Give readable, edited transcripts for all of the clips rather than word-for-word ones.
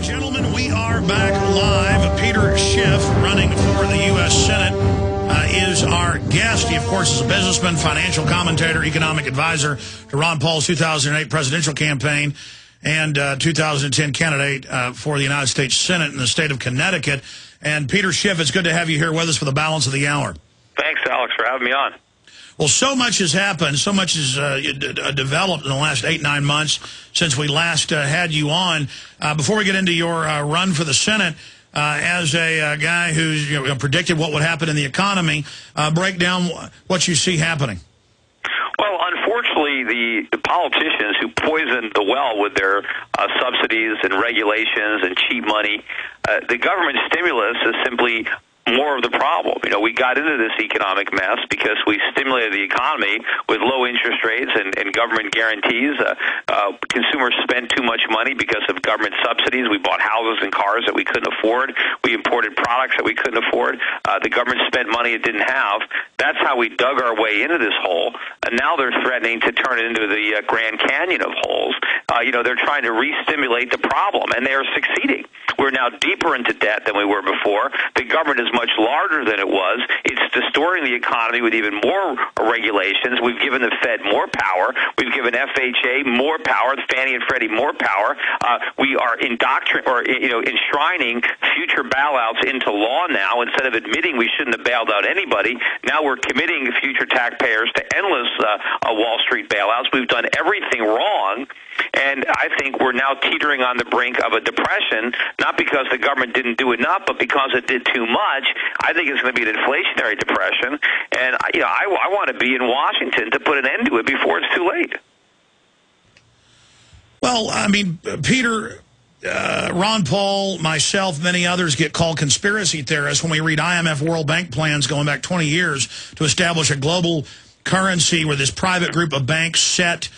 Gentlemen, we are back live. Peter Schiff, running for the U.S. Senate, is our guest. He, of course, is a businessman, financial commentator, economic advisor to Ron Paul's 2008 presidential campaign and 2010 candidate for the United States Senate in the state of Connecticut. And Peter Schiff, it's good to have you here with us for the balance of the hour. Thanks, Alex, for having me on. Well, so much has happened, so much has developed in the last 8-9 months since we last had you on. Before we get into your run for the Senate, as a guy who's predicted what would happen in the economy, break down what you see happening. Well, unfortunately, the politicians who poisoned the well with their subsidies and regulations and cheap money, the government stimulus is simply more of the problem. You know, we got into this economic mess because we stimulated the economy with low interest rates and government guarantees. Consumers spent too much money because of government subsidies. We bought houses and cars that we couldn't afford. We imported products that we couldn't afford. The government spent money it didn't have. That's how we dug our way into this hole. And now they're threatening to turn it into the Grand Canyon of holes. They're trying to re-stimulate the problem, and they are succeeding. We're now deeper into debt than we were before. The government is much larger than it was. It's distorting the economy with even more regulations. We've given the Fed more power. We've given FHA more power, Fannie and Freddie more power. We are enshrining future bailouts into law now. Instead of admitting we shouldn't have bailed out anybody, now we're committing future taxpayers to endless Wall Street bailouts. We've done everything wrong. And I think we're now teetering on the brink of a depression, not because the government didn't do enough, but because it did too much. I think it's going to be an inflationary depression. And, I want to be in Washington to put an end to it before it's too late. Well, I mean, Peter, Ron Paul, myself, many others get called conspiracy theorists when we read IMF World Bank plans going back 20 years to establish a global currency where this private group of banks set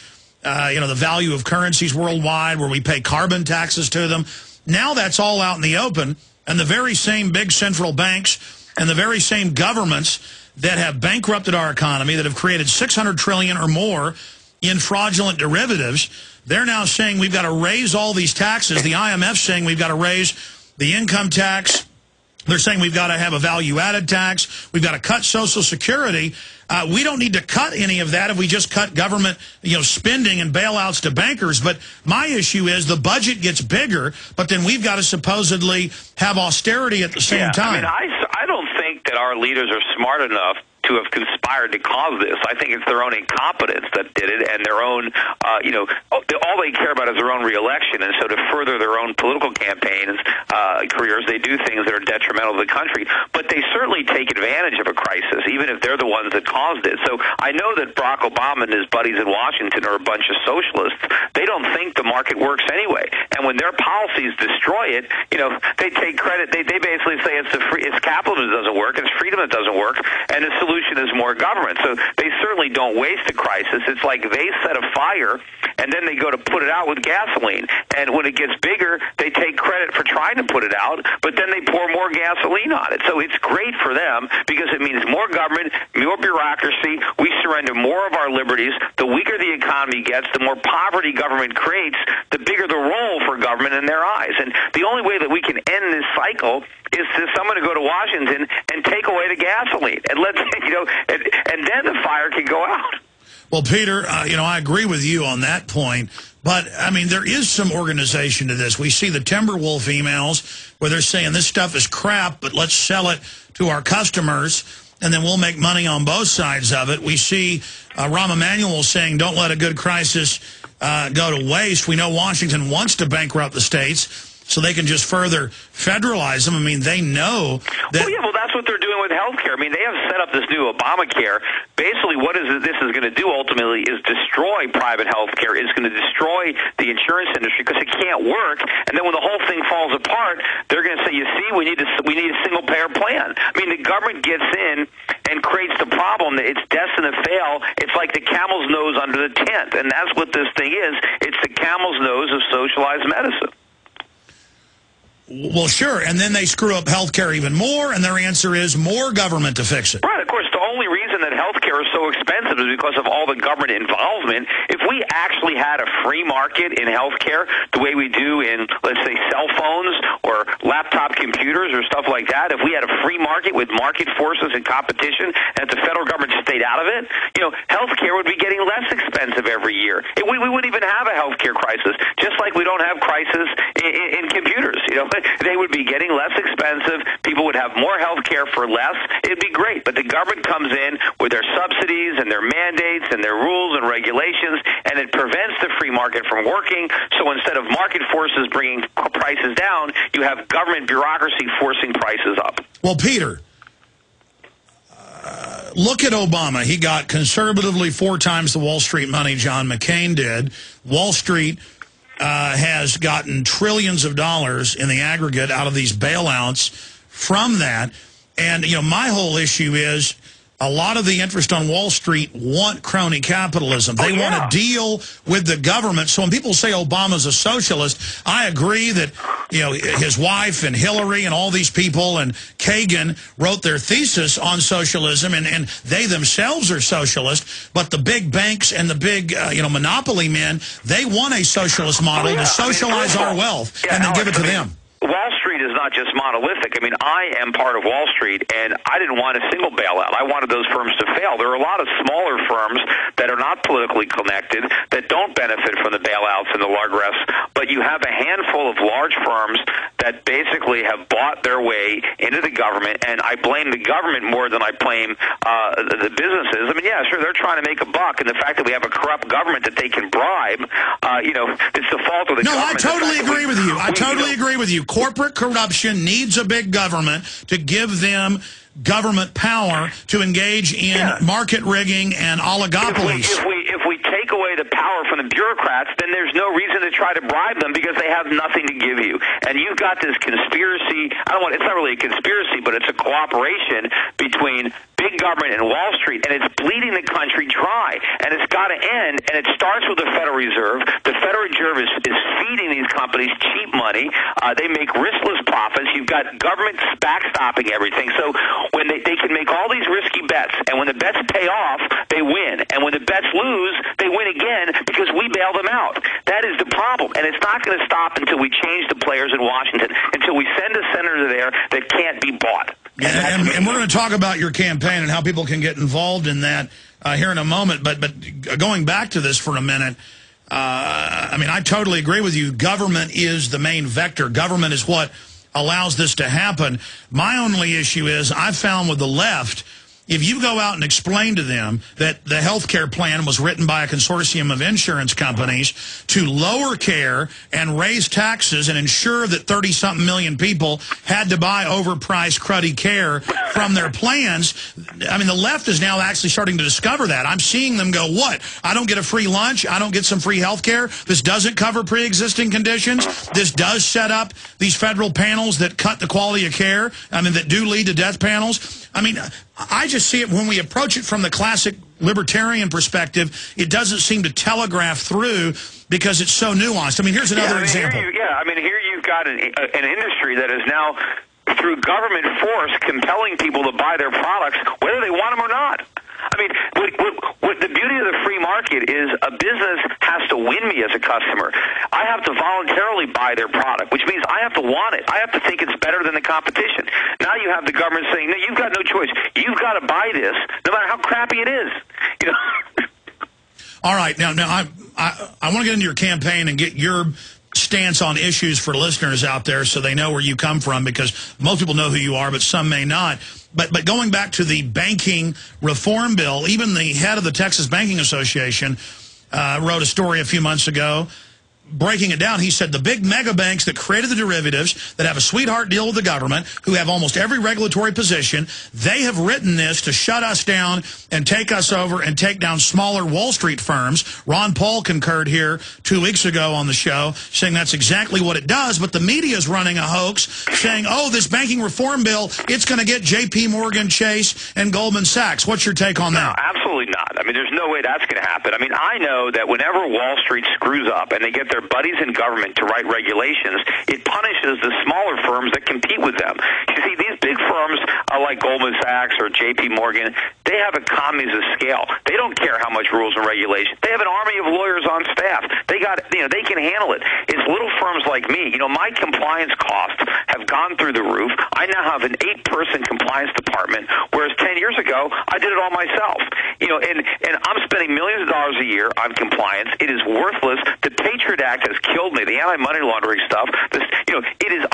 the value of currencies worldwide, where we pay carbon taxes to them. Now that's all out in the open, and the very same big central banks and the very same governments that have bankrupted our economy, that have created $600 trillion or more in fraudulent derivatives, they're now saying we've got to raise all these taxes. The IMF's saying we've got to raise the income tax. They're saying we've got to have a value-added tax. We've got to cut Social Security. We don't need to cut any of that if we just cut government, spending and bailouts to bankers. But my issue is the budget gets bigger, but then we've got to supposedly have austerity at the same time. I don't think that our leaders are smart enough to have conspired to cause this. I think it's their own incompetence that did it, and their own, all they care about is their own reelection. And so to further their own political campaigns, careers, they do things that are detrimental to the country. But they certainly take advantage of a crisis, even if they're the ones that caused it. So I know that Barack Obama and his buddies in Washington are a bunch of socialists. They don't think the market works anyway. And when their policies destroy it, they take credit. They basically say it's capitalism that doesn't work, it's freedom that doesn't work, and the solution is more government. So they certainly don't waste a crisis. It's like they set a fire, and then they go to put it out with gasoline. And when it gets bigger, they take credit for trying to put it out, but then they pour more gasoline on it. So it's great for them because it means more government, more bureaucracy. We surrender more of our liberties. The weaker the economy gets, the more poverty government creates, the bigger the role for government in their eyes. And the only way that we can end this cycle is for someone to go to Washington and take away the gasoline, and and then the fire can go out. Well, Peter, I agree with you on that point, but, I mean, there is some organization to this. We see the Timberwolf emails where they're saying this stuff is crap, but let's sell it to our customers, and then we'll make money on both sides of it. We see Rahm Emanuel saying don't let a good crisis go to waste. We know Washington wants to bankrupt the states so they can just further federalize them. I mean, they know that... Well, that's what they're doing with health care. I mean, they have set up this new Obamacare. Basically, what this is going to do ultimately is destroy private health care. It's going to destroy the insurance industry because it can't work. And then when the whole thing falls apart, they're going to say, you see, we need a single-payer plan. I mean, the government gets in and creates the problem that it's destined to fail. It's like the camel's nose under the tent. And that's what this thing is. It's the camel's nose of socialized medicine. Well, sure, and then they screw up health care even more, and their answer is more government to fix it. Right, of course, the only reason that health healthcare is so expensive is because of all the government involvement. If we actually had a free market in healthcare the way we do in, let's say, cell phones or laptop computers or stuff like that, if we had a free market with market forces and competition and if the federal government stayed out of it, healthcare would be getting less expensive every year. We wouldn't even have a healthcare crisis, just like we don't have crisis in computers. They would be getting less expensive. People would have more healthcare for less. It'd be great. But the government comes in with their subsidies and their mandates and their rules and regulations, and it prevents the free market from working. So instead of market forces bringing prices down, you have government bureaucracy forcing prices up. Well, Peter, look at Obama. He got conservatively 4 times the Wall Street money John McCain did. Wall Street has gotten trillions of dollars in the aggregate out of these bailouts from that. And, my whole issue is a lot of the interest on Wall Street want crony capitalism. They want to deal with the government. So when people say Obama's a socialist, I agree that, his wife and Hillary and all these people and Kagan wrote their thesis on socialism, and they themselves are socialist. But the big banks and the big, monopoly men, they want a socialist model to socialize our wealth and then give it to them. Wall Street is not just monolithic. I am part of Wall Street, and I didn't want a single bailout. I wanted those firms to fail. There are a lot of smaller firms that are not politically connected that don't benefit from the bailouts and the largesse, but you have a handful of large firms that basically have bought their way into the government, and I blame the government more than I blame the businesses. Sure, they're trying to make a buck, and the fact that we have a corrupt government that they can bribe, it's the fault of the government. No, I totally agree with you. I totally agree with you. Corporate corruption needs a big government to give them government power to engage in market rigging and oligopolies. If we take away the power from the bureaucrats, then there's no reason to try to bribe them because they have nothing to give you. And you've got this conspiracy. It's not really a conspiracy, but it's a cooperation between big government and Wall Street, and it's bleeding the country dry. And it's got to end, and it starts with the Federal Reserve. The Federal Reserve is feeding these companies cheap money. They make riskless profits. You've got government backstopping everything. So when they can make all these risky bets, and when the bets pay off, they win. And when the bets lose, they win again because we bail them out. That is the problem. And it's not going to stop until we change the players in Washington, until we send a senator there that can't be bought. And we're going to talk about your campaign and how people can get involved in that here in a moment. But going back to this for a minute, I totally agree with you. Government is the main vector. Government is what allows this to happen. My only issue is I've found with the left, if you go out and explain to them that the health care plan was written by a consortium of insurance companies to lower care and raise taxes and ensure that 30-something million people had to buy overpriced, cruddy care from their plans, the left is now actually starting to discover that. I'm seeing them go, what? I don't get a free lunch? I don't get some free health care? This doesn't cover pre-existing conditions? This does set up these federal panels that cut the quality of care? That do lead to death panels? I just see it when we approach it from the classic libertarian perspective, it doesn't seem to telegraph through because it's so nuanced. Here's another example. Here you've got an industry that is now, through government force, compelling people to buy their products, whether they want them or not. What the beauty of the free market is a business has to win me as a customer. I have to voluntarily buy their product, which means I have to want it. I have to think it's better than the competition. Now you have the government saying, no, you've got no choice. You've got to buy this, no matter how crappy it is. All right. Now I want to get into your campaign and get your stance on issues for listeners out there so they know where you come from, because most people know who you are, but some may not. But going back to the banking reform bill, even the head of the Texas Banking Association wrote a story a few months ago breaking it down. He said the big mega banks that created the derivatives, that have a sweetheart deal with the government, who have almost every regulatory position, they have written this to shut us down and take us over and take down smaller Wall Street firms. Ron Paul concurred here 2 weeks ago on the show, saying that's exactly what it does. But the media is running a hoax, saying, oh, this banking reform bill, it's going to get J.P. Morgan, Chase, and Goldman Sachs. What's your take on that? No, absolutely not. I mean, there's no way that's going to happen. I mean, I know that whenever Wall Street screws up and they get their buddies in government to write regulations, it punishes the smaller firms that compete with them. You see, these big firms like Goldman Sachs or J.P. Morgan, they have economies of scale. They don't care how much rules and regulations. They have an army of lawyers on staff. They can handle it. It's little firms like me. My compliance costs have gone through the roof. I now have an 8-person compliance department, whereas 10 years ago, I did it all myself. And I'm spending millions of dollars a year on compliance. It is worthless. The Patriot Act has killed me. The anti-money laundering stuff.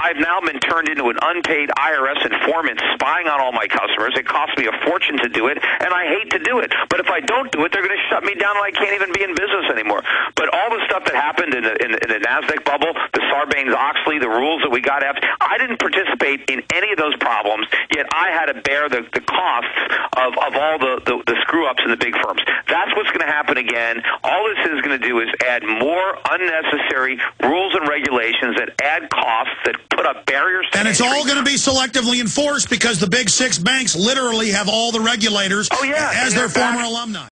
I've now been turned into an unpaid IRS informant spying on all my customers. It costs me a fortune to do it, and I hate to do it. But if I don't do it, they're going to shut me down and I can't even be in business anymore. But all the stuff that happened in the NASDAQ bubble, the Sarbanes-Oxley, the rules that we got after, I didn't participate in any of those problems, yet I had to bear the costs of all the screw-ups in the big firms. That's what's going to happen again. All this is going to do is add more unnecessary rules and regulations that add costs, that put up barriers to And it's entry. all going to be selectively enforced because the big 6 banks literally have all the regulators as their former alumni.